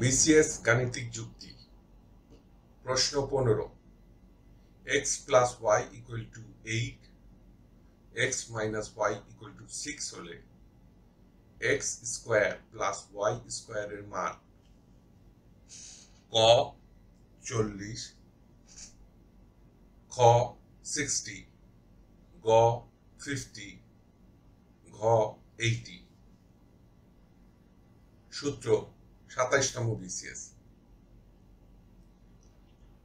BCS গাণিতিক যুক্তি প্রশ্ন 15 x plus y equal to 8 x minus y equal to 6 হলে x স্কয়ার plus y স্কয়ারের মান ক 40 খ 60 গ 50 ঘ 80 সূত্র 27তম বিসিএস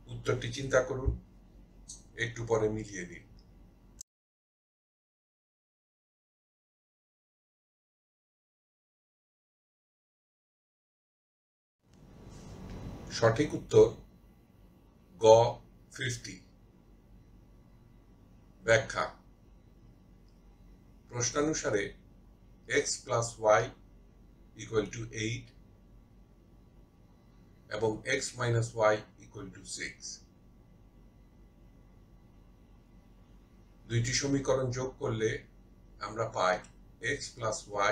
উত্তরটি চিন্তা করুন একটু পরে মিলিয়ে নিন সঠিক উত্তর গ 50 ব্যাখ্যা প্রশ্নানুসারে x plus y equal to 8 এবং x minus y equal to 6 দুইটি সমীকরণ যোগ করলে আমরা পাই x plus y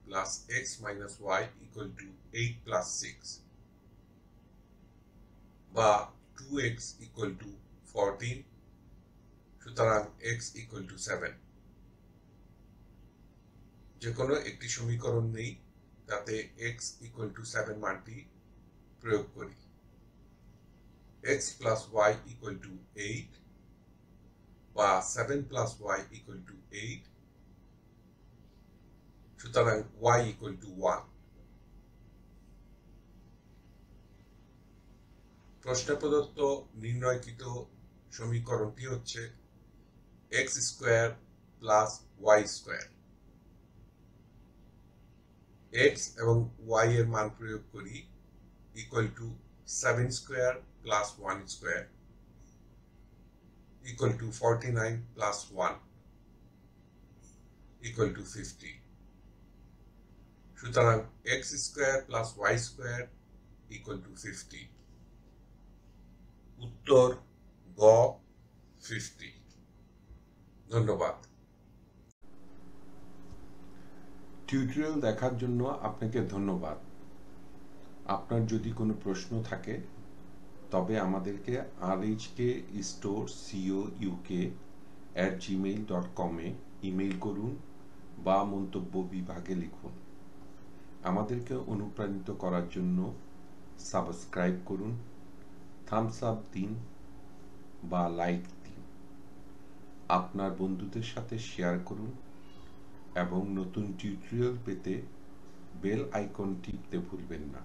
plus x minus y equal to 8 plus 6 বা 2x equal to 14 সুতরাং x equal to 7 যে কোনো একটি সমীকরণ নেই তাতে x equal to 7 মানটি প্রয়োগ করি x plus y equal to 8 বা 7 plus y equal to 8 সুতরাং y equal to 1 প্রশ্নে প্রদত্ত নির্ণয়কৃত সমীকরণটি হচ্ছে x square plus y square x এবং y এর মান প্রয়োগ করি equal to 7 square plus 1 square equal to 49 plus 1 equal to 50 সুতরাং x square plus y square equal to 50 উত্তর গ 50 ধন্যবাদ টিউটোরিয়াল দেখার জন্য আপনাকে ধন্যবাদ আপনার যদি কোনো প্রশ্ন থাকে তবে আমাদেরকে rhkstorecouk@gmail.com এ ইমেইল করুন বা মন্তব্য বিভাগে লিখুন আমাদেরকে অনুপ্রাণিত করার জন্য সাবস্ক্রাইব করুন থামস আপ দিন বা লাইক দিন আপনার বন্ধুদের সাথে শেয়ার করুন এবং নতুন টিউটোরিয়াল পেতে বেল আইকন টিপতে ভুলবেন না